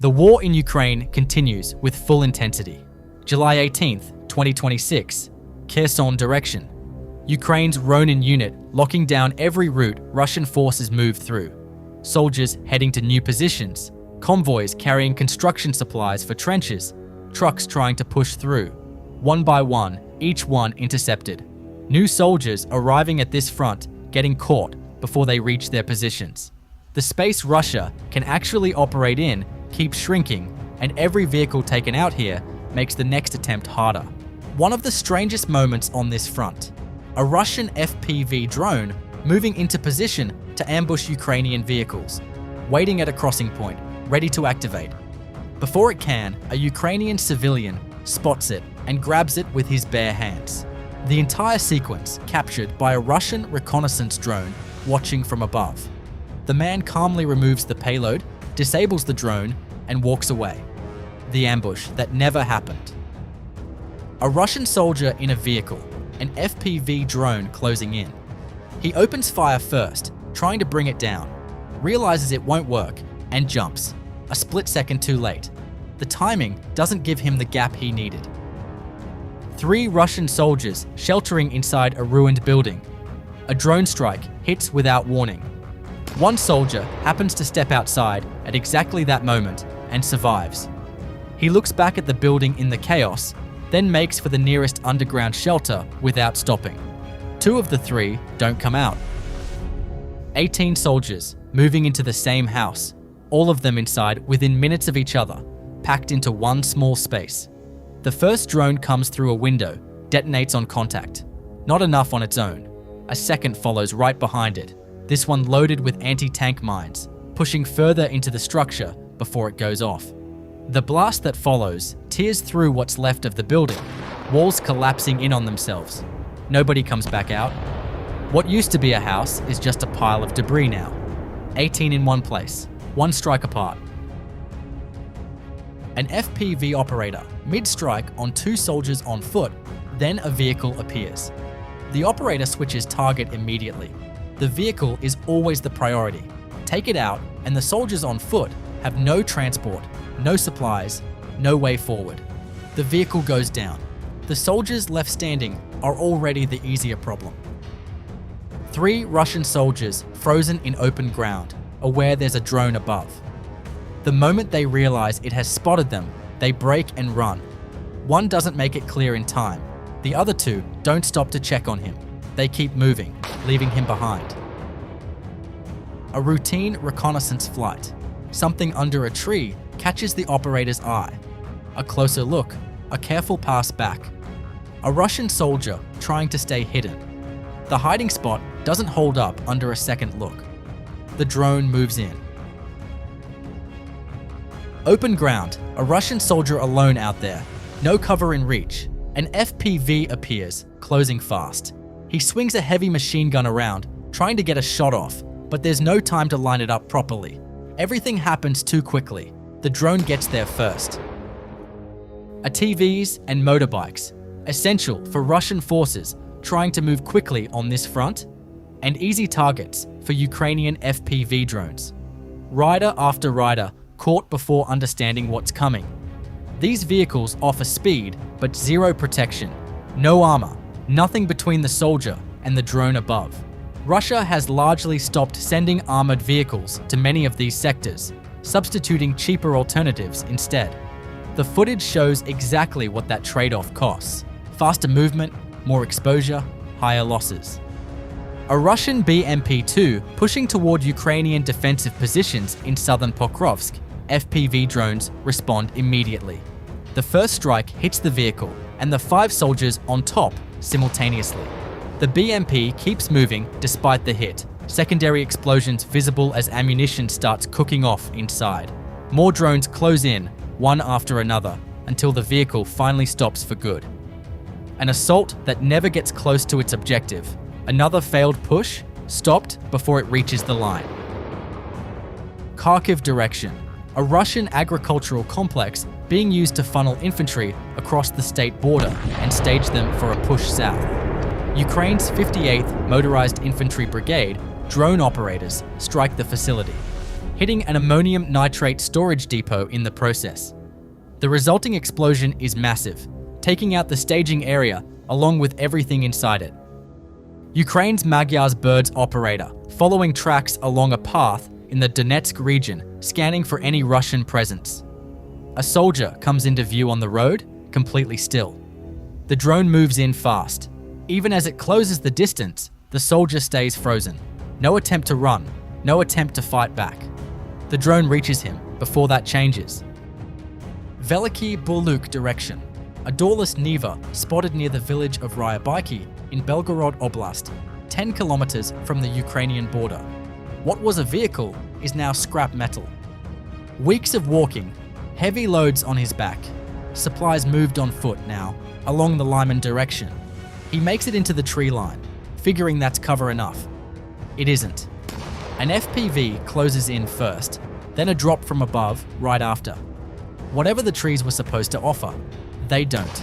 The war in Ukraine continues with full intensity. July 18th, 2026, Kherson direction. Ukraine's Ronin unit locking down every route Russian forces move through. Soldiers heading to new positions, convoys carrying construction supplies for trenches, trucks trying to push through. One by one, each one intercepted. New soldiers arriving at this front getting caught before they reach their positions. The space Russia can actually operate in keeps shrinking, and every vehicle taken out here makes the next attempt harder. One of the strangest moments on this front, a Russian FPV drone moving into position to ambush Ukrainian vehicles, waiting at a crossing point, ready to activate. Before it can, a Ukrainian civilian spots it and grabs it with his bare hands. The entire sequence captured by a Russian reconnaissance drone watching from above. The man calmly removes the payload, disables the drone, and walks away. The ambush that never happened. A Russian soldier in a vehicle, an FPV drone closing in. He opens fire first, trying to bring it down, realizes it won't work, and jumps, a split second too late. The timing doesn't give him the gap he needed. 3 Russian soldiers sheltering inside a ruined building. A drone strike hits without warning. One soldier happens to step outside at exactly that moment and survives. He looks back at the building in the chaos, then makes for the nearest underground shelter without stopping. 2 of the 3 don't come out. 18 soldiers moving into the same house, all of them inside within minutes of each other, packed into one small space. The first drone comes through a window, detonates on contact. Not enough on its own. A second follows right behind it, this one loaded with anti-tank mines, pushing further into the structure before it goes off. The blast that follows tears through what's left of the building, walls collapsing in on themselves. Nobody comes back out. What used to be a house is just a pile of debris now. 18 in one place, one strike apart. An FPV operator, mid-strike on 2 soldiers on foot, then a vehicle appears. The operator switches target immediately. The vehicle is always the priority. Take it out, and the soldiers on foot have no transport, no supplies, no way forward. The vehicle goes down. The soldiers left standing are already the easier problem. 3 Russian soldiers frozen in open ground, aware there's a drone above. The moment they realize it has spotted them, they break and run. One doesn't make it clear in time. The other 2 don't stop to check on him. They keep moving, leaving him behind. A routine reconnaissance flight. Something under a tree catches the operator's eye. A closer look, a careful pass back. A Russian soldier trying to stay hidden. The hiding spot doesn't hold up under a second look. The drone moves in. Open ground, a Russian soldier alone out there. No cover in reach. An FPV appears, closing fast. He swings a heavy machine gun around, trying to get a shot off, but there's no time to line it up properly. Everything happens too quickly. The drone gets there first. ATVs and motorbikes, essential for Russian forces trying to move quickly on this front, and easy targets for Ukrainian FPV drones. Rider after rider caught before understanding what's coming. These vehicles offer speed, but zero protection. No armor, nothing between the soldier and the drone above. Russia has largely stopped sending armored vehicles to many of these sectors, substituting cheaper alternatives instead. The footage shows exactly what that trade-off costs. Faster movement, more exposure, higher losses. A Russian BMP-2 pushing toward Ukrainian defensive positions in southern Pokrovsk, FPV drones respond immediately. The first strike hits the vehicle and the 5 soldiers on top simultaneously. The BMP keeps moving despite the hit, secondary explosions visible as ammunition starts cooking off inside. More drones close in, one after another, until the vehicle finally stops for good. An assault that never gets close to its objective. Another failed push, stopped before it reaches the line. Kharkiv direction, a Russian agricultural complex being used to funnel infantry across the state border and stage them for a push south. Ukraine's 58th Motorized Infantry Brigade drone operators strike the facility. hitting an ammonium nitrate storage depot in the process. The resulting explosion is massive, taking out the staging area along with everything inside it. Ukraine's Magyar's Birds operator, following tracks along a path in the Donetsk region, scanning for any Russian presence. A soldier comes into view on the road, completely still. The drone moves in fast. Even as it closes the distance, the soldier stays frozen. No attempt to run, no attempt to fight back. The drone reaches him before that changes. Veliki Buluk direction. A doorless Niva spotted near the village of Ryabyki in Belgorod Oblast, 10 kilometers from the Ukrainian border. What was a vehicle is now scrap metal. Weeks of walking, heavy loads on his back. Supplies moved on foot now, along the Lyman direction. He makes it into the tree line, figuring that's cover enough. It isn't. An FPV closes in first, then a drop from above right after. Whatever the trees were supposed to offer, they don't.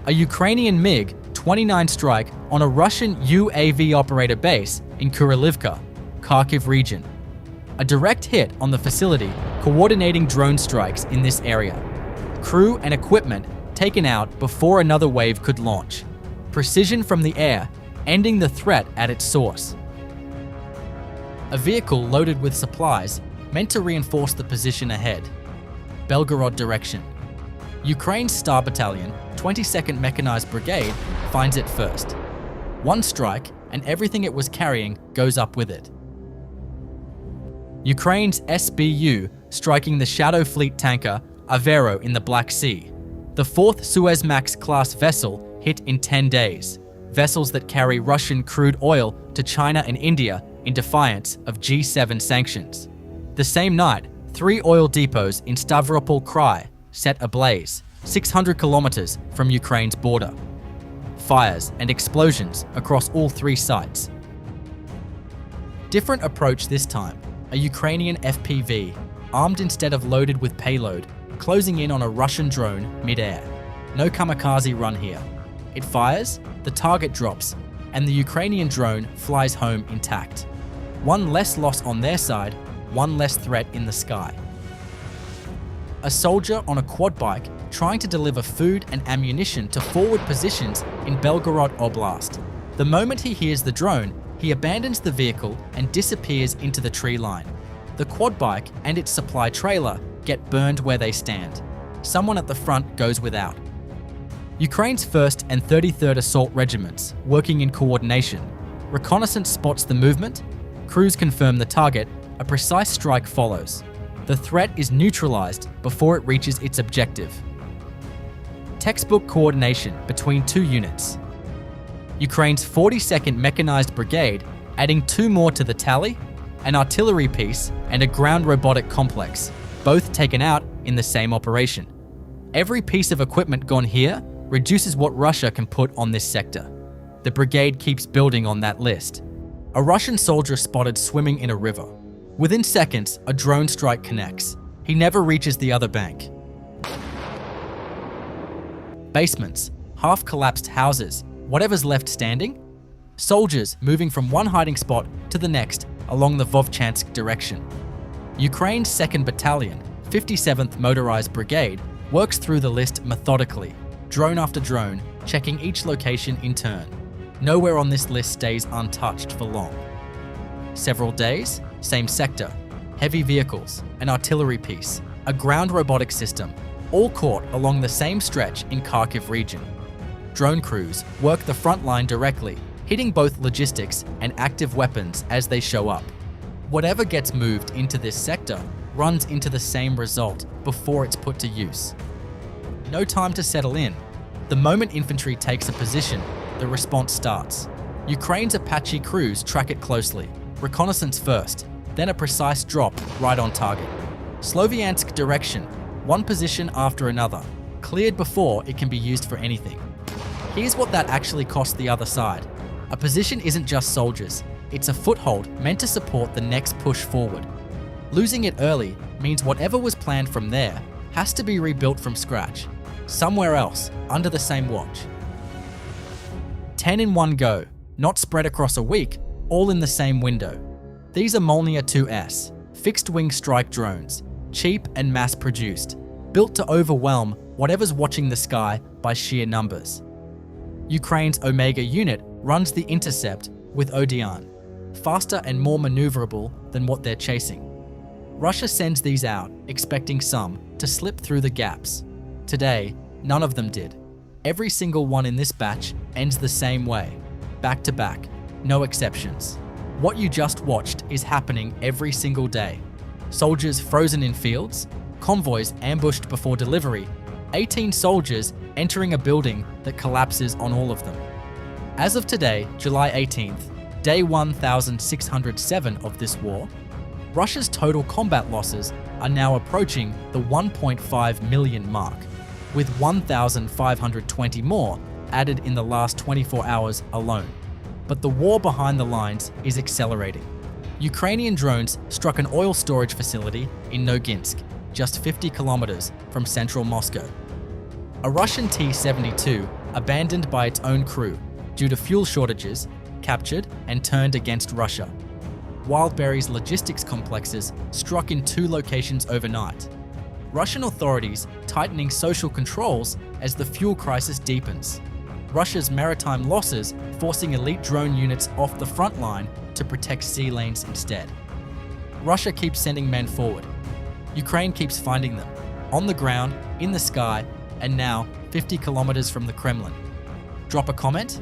A Ukrainian MiG-29 strike on a Russian UAV operator base in Kurilivka, Kharkiv region. A direct hit on the facility coordinating drone strikes in this area. Crew and equipment taken out before another wave could launch. Precision from the air, ending the threat at its source. A vehicle loaded with supplies meant to reinforce the position ahead. Belgorod direction. Ukraine's Star Battalion, 22nd Mechanized Brigade, finds it first. One strike, and everything it was carrying goes up with it. Ukraine's SBU striking the Shadow Fleet tanker Avero in the Black Sea. The 4th Suezmax-class vessel hit in 10 days. Vessels that carry Russian crude oil to China and India in defiance of G7 sanctions. The same night, 3 oil depots in Stavropol Krai set ablaze, 600 kilometers from Ukraine's border. Fires and explosions across all 3 sites. Different approach this time. A Ukrainian FPV, armed instead of loaded with payload, closing in on a Russian drone mid-air. No kamikaze run here. It fires, the target drops, and the Ukrainian drone flies home intact. One less loss on their side, one less threat in the sky. A soldier on a quad bike trying to deliver food and ammunition to forward positions in Belgorod Oblast. The moment he hears the drone, he abandons the vehicle and disappears into the tree line. The quad bike and its supply trailer get burned where they stand. Someone at the front goes without. Ukraine's 1st and 33rd Assault Regiments, working in coordination. Reconnaissance spots the movement, crews confirm the target, a precise strike follows. The threat is neutralized before it reaches its objective. Textbook coordination between 2 units. Ukraine's 42nd Mechanized Brigade adding 2 more to the tally, an artillery piece and a ground robotic complex, both taken out in the same operation. Every piece of equipment gone here reduces what Russia can put on this sector. The brigade keeps building on that list. A Russian soldier spotted swimming in a river. Within seconds, a drone strike connects. He never reaches the other bank. Basements, half-collapsed houses, whatever's left standing. Soldiers moving from one hiding spot to the next along the Vovchansk direction. Ukraine's 2nd Battalion, 57th Motorized Brigade, works through the list methodically, drone after drone, checking each location in turn. Nowhere on this list stays untouched for long. Several days, same sector, heavy vehicles, an artillery piece, a ground robotic system, all caught along the same stretch in Kharkiv region. Drone crews work the front line directly, hitting both logistics and active weapons as they show up. Whatever gets moved into this sector runs into the same result before it's put to use. No time to settle in. The moment infantry takes a position, the response starts. Ukraine's Apache crews track it closely. Reconnaissance first, then a precise drop right on target. Sloviansk direction, one position after another, cleared before it can be used for anything. Here's what that actually cost the other side. A position isn't just soldiers, it's a foothold meant to support the next push forward. Losing it early means whatever was planned from there has to be rebuilt from scratch, somewhere else, under the same watch. 10 in one go, not spread across a week, all in the same window. These are Molniya 2S, fixed-wing strike drones, cheap and mass-produced, built to overwhelm whatever's watching the sky by sheer numbers. Ukraine's Omega unit runs the Intercept with Odeon, faster and more maneuverable than what they're chasing. Russia sends these out, expecting some to slip through the gaps. Today, none of them did. Every single one in this batch ends the same way, back to back, no exceptions. What you just watched is happening every single day. Soldiers frozen in fields, convoys ambushed before delivery, 18 soldiers entering a building that collapses on all of them. As of today, July 18th, day 1607 of this war, Russia's total combat losses are now approaching the 1.5 million mark, with 1,520 more added in the last 24 hours alone. But the war behind the lines is accelerating. Ukrainian drones struck an oil storage facility in Noginsk, just 50 kilometers from central Moscow. A Russian T-72, abandoned by its own crew due to fuel shortages, captured and turned against Russia. Wildberry's logistics complexes struck in 2 locations overnight. Russian authorities tightening social controls as the fuel crisis deepens. Russia's maritime losses forcing elite drone units off the front line to protect sea lanes instead. Russia keeps sending men forward. Ukraine keeps finding them, on the ground, in the sky, and now 50 kilometers from the Kremlin. Drop a comment?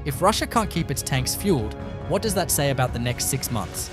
If Russia can't keep its tanks fueled, what does that say about the next 6 months?